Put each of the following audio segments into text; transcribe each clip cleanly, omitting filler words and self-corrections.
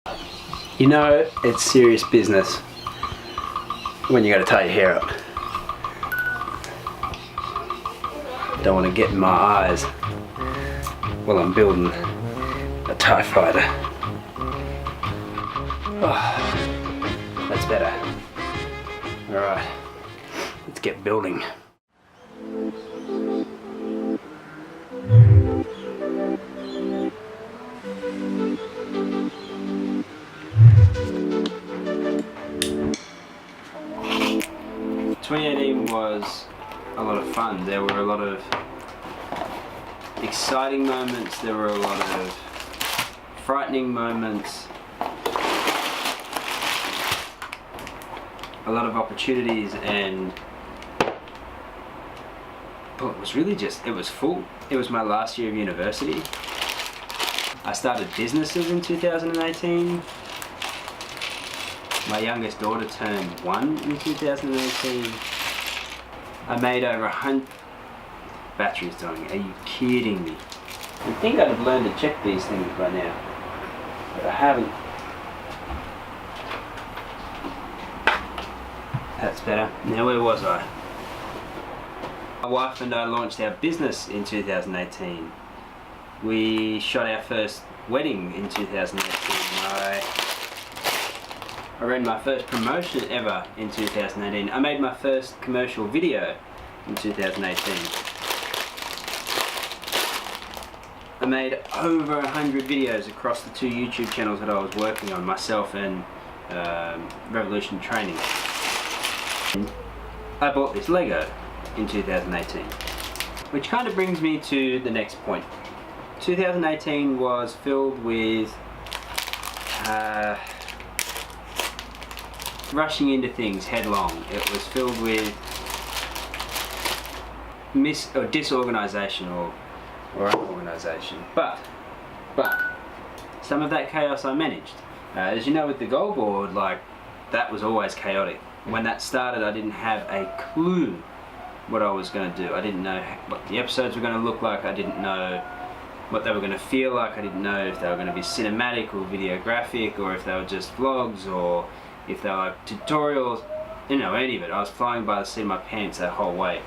You know, it's serious business when you got to tie your hair up. Don't want to get in my eyes while I'm building a TIE fighter. Oh, that's better. Alright, let's get building. ...2018 was a lot of fun. There were a lot of exciting moments, there were a lot of frightening moments, a lot of opportunities, and well, it was really just, it was full. It was my last year of university. I started businesses in 2018. My youngest daughter turned 1 in 2018. I made over 100... Battery's dying. Are you kidding me? You'd think I'd have learned to check these things by now, but I haven't. That's better. Now where was I? My wife and I launched our business in 2018. We shot our first wedding in 2018. I ran my first promotion ever in 2018. I made my first commercial video in 2018. I made over 100 videos across the 2 YouTube channels that I was working on, myself and Revolution Training. I bought this Lego in 2018, which kind of brings me to the next point. 2018 was filled with rushing into things headlong. It was filled with disorganisation or unorganisation. But some of that chaos I managed. As you know, with the goal board, like, that was always chaotic. When that started, I didn't have a clue what I was going to do. I didn't know what the episodes were going to look like. I didn't know what they were going to feel like. I didn't know if they were going to be cinematic or videographic, or if they were just vlogs, or if they were like tutorials. You know, any of it. I was flying by the seat of my pants that whole way.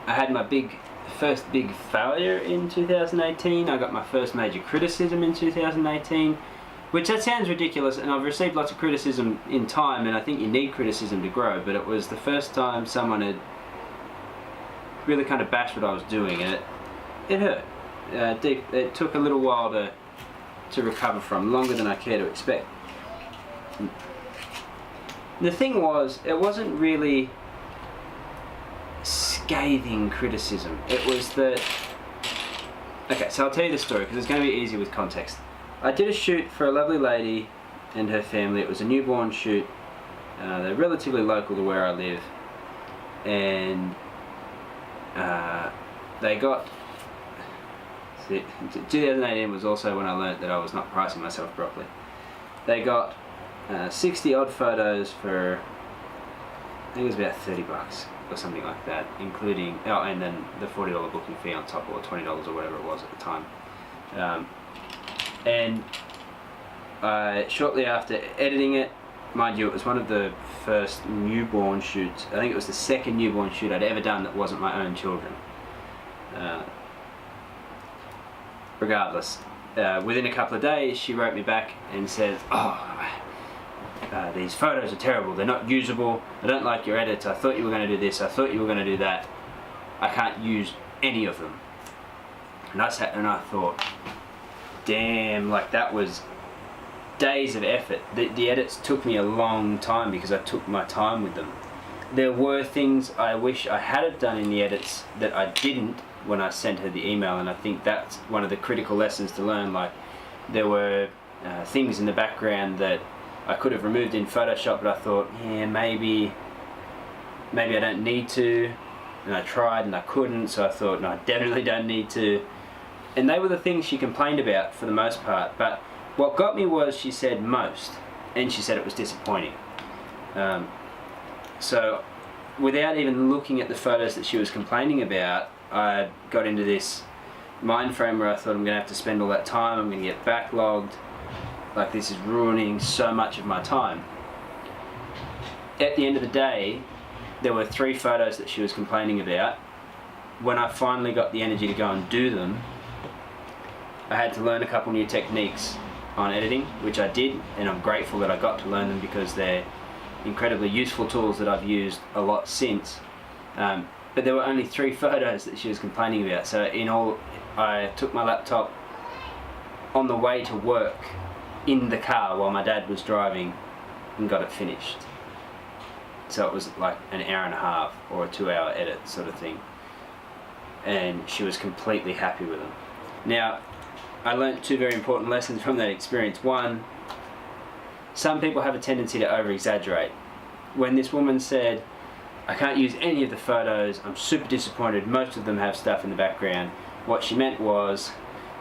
I had my first big failure in 2018. I got my first major criticism in 2018, which that sounds ridiculous, and I've received lots of criticism in time, and I think you need criticism to grow, but it was the first time someone had really kind of bashed what I was doing, and it hurt. It took a little while to recover from, longer than I care to expect. The thing was, it wasn't really scathing criticism. It was that... Okay, so I'll tell you the story because it's going to be easier with context. I did a shoot for a lovely lady and her family. It was a newborn shoot. They're relatively local to where I live, and they got... 2018 was also when I learnt that I was not pricing myself properly. They got 60 odd photos for, I think it was about $30 or something like that, including, oh, and then the $40 booking fee on top, or $20 or whatever it was at the time. And shortly after editing it, mind you, it was one of the first newborn shoots. I think it was the second newborn shoot I'd ever done that wasn't my own children. Regardless, within a couple of days she wrote me back and said, these photos are terrible, they're not usable, I don't like your edits, I thought you were going to do this, I thought you were going to do that, I can't use any of them. And I sat and I thought, damn, like, that was days of effort. The edits took me a long time because I took my time with them. There were things I wish I had have done in the edits that I didn't when I sent her the email, and I think that's one of the critical lessons to learn. Like, there were things in the background that I could have removed in Photoshop, but I thought, yeah, maybe I don't need to, and I tried and I couldn't, so I thought, no, I definitely don't need to. And they were the things she complained about for the most part, but what got me was she said most, and she said it was disappointing. So without even looking at the photos that she was complaining about, I got into this mind frame where I thought, I'm going to have to spend all that time, I'm going to get backlogged, like this is ruining so much of my time. At the end of the day, there were 3 photos that she was complaining about. When I finally got the energy to go and do them, I had to learn a couple new techniques on editing, which I did, and I'm grateful that I got to learn them because they're incredibly useful tools that I've used a lot since. But there were only 3 photos that she was complaining about, so in all, I took my laptop on the way to work in the car while my dad was driving and got it finished. So it was like an hour and a half or a 2-hour edit sort of thing, and she was completely happy with them. Now, I learnt 2 very important lessons from that experience. One, some people have a tendency to over-exaggerate. When this woman said, I can't use any of the photos, I'm super disappointed, most of them have stuff in the background, what she meant was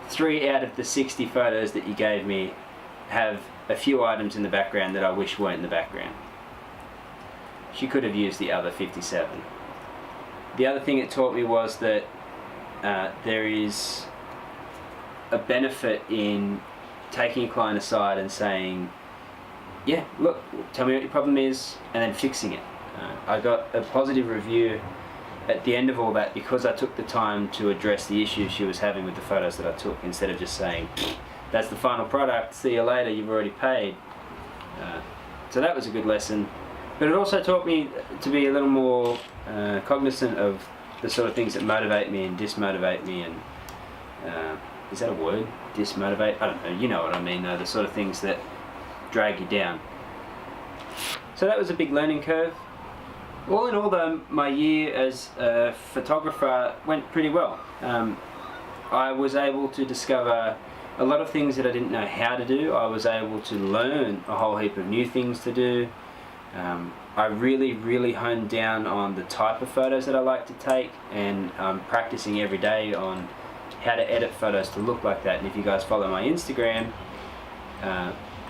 3 out of the 60 photos that you gave me have a few items in the background that I wish weren't in the background. She could have used the other 57. The other thing it taught me was that there is a benefit in taking a client aside and saying, yeah, look, tell me what your problem is, and then fixing it. I got a positive review at the end of all that because I took the time to address the issues she was having with the photos that I took, instead of just saying, that's the final product, see you later, you've already paid. So that was a good lesson. But it also taught me to be a little more cognizant of the sort of things that motivate me and dismotivate me, and is that a word? Dismotivate? I don't know, you know what I mean though, the sort of things that drag you down. So that was a big learning curve. All in all though, my year as a photographer went pretty well. I was able to discover a lot of things that I didn't know how to do. I was able to learn a whole heap of new things to do. I really honed down on the type of photos that I like to take, and I'm practicing every day on how to edit photos to look like that. And if you guys follow my Instagram,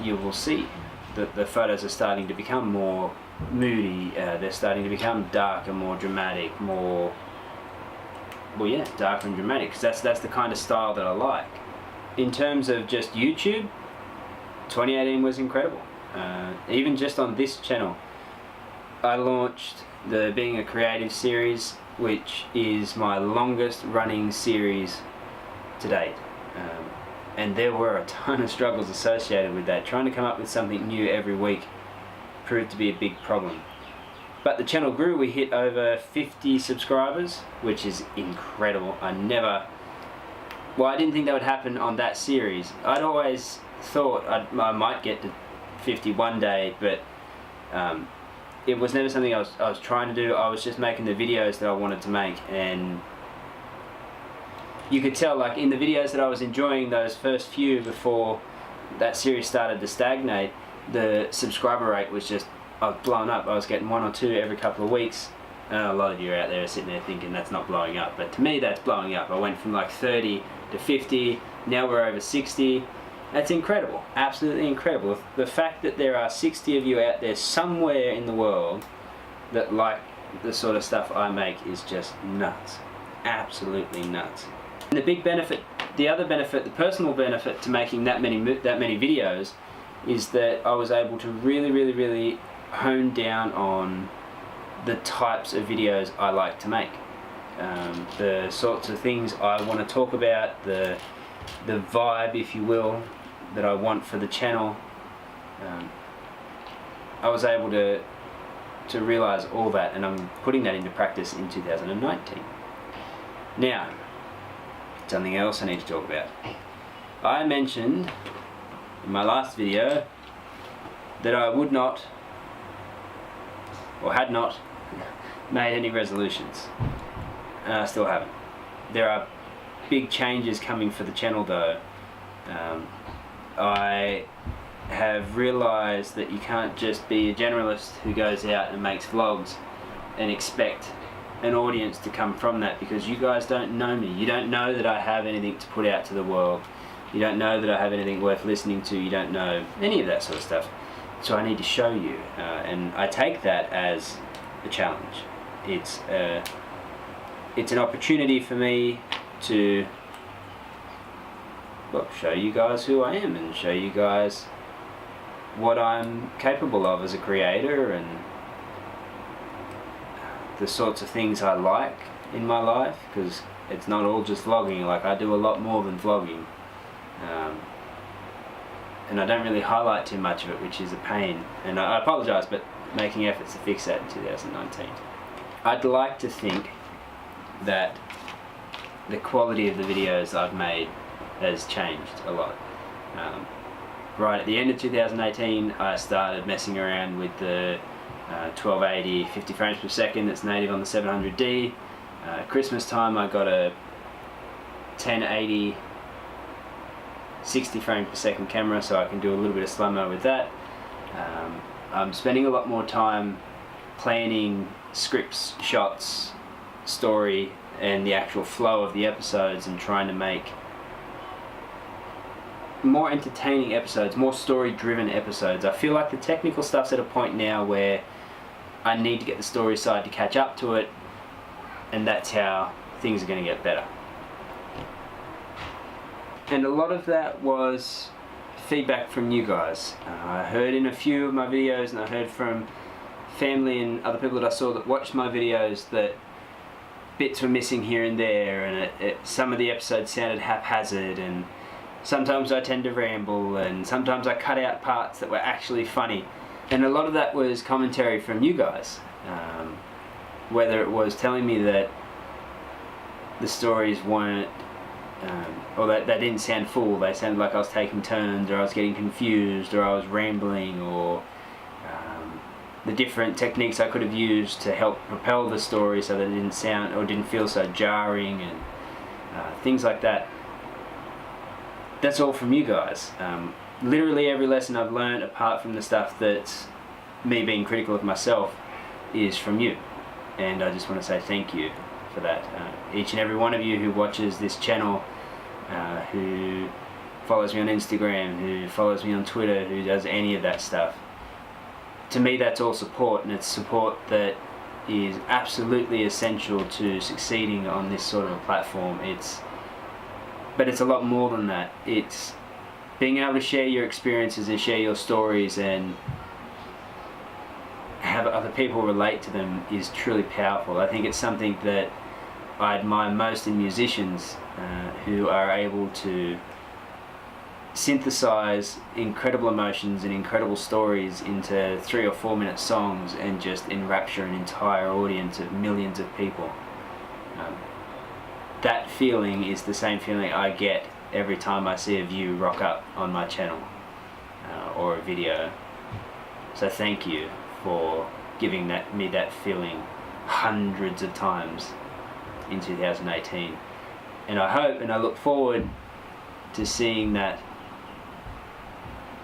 you will see that the photos are starting to become more moody, they're starting to become darker, more dramatic, more, well yeah, darker and dramatic, because that's the kind of style that I like. In terms of just YouTube, 2018 was incredible. Even just on this channel, I launched the Being a Creative series, which is my longest running series to date. And there were a ton of struggles associated with that. Trying to come up with something new every week proved to be a big problem. But the channel grew. We hit over 50 subscribers, which is incredible. I didn't think that would happen on that series. I'd always thought I might get to 50 one day, but it was never something I was trying to do. I was just making the videos that I wanted to make, and you could tell, like in the videos that I was enjoying, those first few before that series started to stagnate, the subscriber rate was just blown up. I was getting 1 or 2 every couple of weeks. A lot of you out there are sitting there thinking that's not blowing up, but to me that's blowing up. I went from like 30 to 50, now we're over 60. That's incredible, absolutely incredible. The fact that there are 60 of you out there somewhere in the world that like the sort of stuff I make is just nuts, absolutely nuts. And the big benefit, the other benefit, the personal benefit to making that many videos is that I was able to really hone down on the types of videos I like to make, the sorts of things I want to talk about, the vibe, if you will, that I want for the channel. I was able to realize all that, and I'm putting that into practice in 2019. Now, something else I need to talk about. I mentioned in my last video that I would not, or had not, made any resolutions, and I still haven't. There are big changes coming for the channel though. I have realized that you can't just be a generalist who goes out and makes vlogs and expect an audience to come from that, because you guys don't know me. You don't know that I have anything to put out to the world. You don't know that I have anything worth listening to. You don't know any of that sort of stuff. So I need to show you, and I take that as a challenge. It's an opportunity for me to, well, show you guys who I am and show you guys what I'm capable of as a creator and the sorts of things I like in my life, because it's not all just vlogging. Like, I do a lot more than vlogging, and I don't really highlight too much of it, which is a pain, and I apologise, but making efforts to fix that in 2019. I'd like to think that the quality of the videos I've made has changed a lot. Right at the end of 2018, I started messing around with the 1280 50 frames per second that's native on the 700D. Christmas time I got a 1080 60 frames per second camera, so I can do a little bit of slow-mo with that. I'm spending a lot more time planning scripts, shots, story, and the actual flow of the episodes, and trying to make more entertaining episodes, more story-driven episodes. I feel like the technical stuff's at a point now where I need to get the story side to catch up to it, and that's how things are going to get better. And a lot of that was feedback from you guys. I heard in a few of my videos, and I heard from family and other people that I saw that watched my videos, that bits were missing here and there, and some of the episodes sounded haphazard, and sometimes I tend to ramble, and sometimes I cut out parts that were actually funny. And a lot of that was commentary from you guys, whether it was telling me that the stories weren't, or that they didn't sound full, they sounded like I was taking turns, or I was getting confused, or I was rambling, or the different techniques I could have used to help propel the story so that it didn't sound or didn't feel so jarring, and things like that. That's all from you guys. Literally every lesson I've learned, apart from the stuff that's me being critical of myself, is from you, and I just want to say thank you for that. Each and every one of you who watches this channel, who follows me on Instagram, who follows me on Twitter, who does any of that stuff, to me that's all support, and it's support that is absolutely essential to succeeding on this sort of a platform. But it's a lot more than that. It's being able to share your experiences and share your stories and have other people relate to them is truly powerful. I think it's something that I admire most in musicians, who are able to synthesize incredible emotions and incredible stories into 3 or 4 minute songs and just enrapture an entire audience of millions of people. That feeling is the same feeling I get every time I see a view rock up on my channel, or a video. So thank you for giving me that feeling hundreds of times in 2018. And I hope and I look forward to seeing that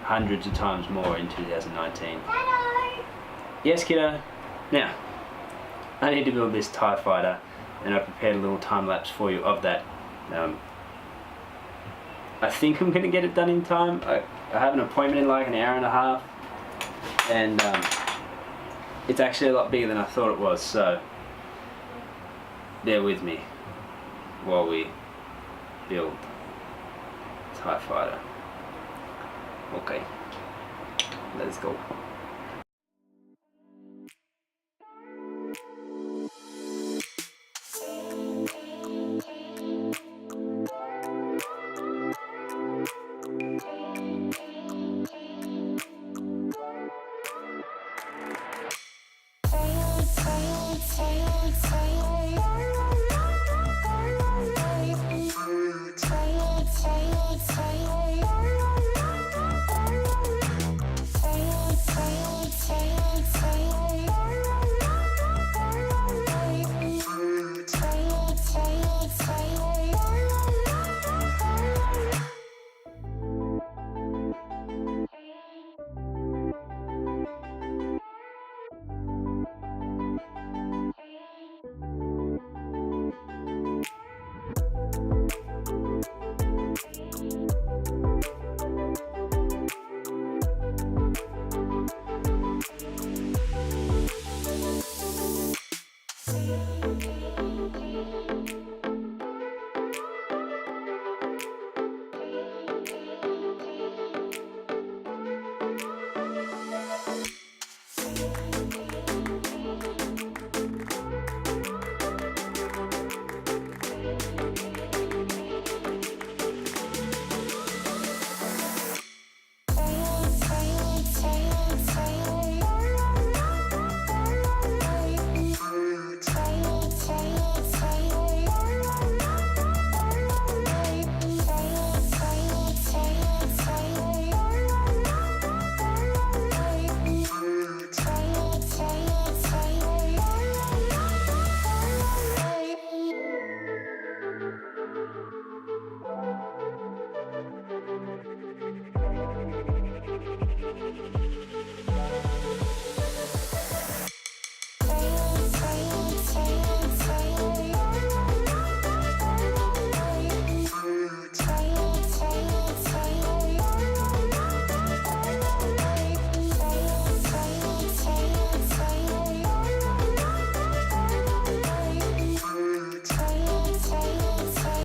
hundreds of times more in 2019. Hello. Yes, kiddo. Now, I need to build this TIE fighter, and I prepared a little time lapse for you of that. I think I'm going to get it done in time. I have an appointment in like an hour and a half, and it's actually a lot bigger than I thought it was, so bear with me while we build TIE fighter. Okay, let's go.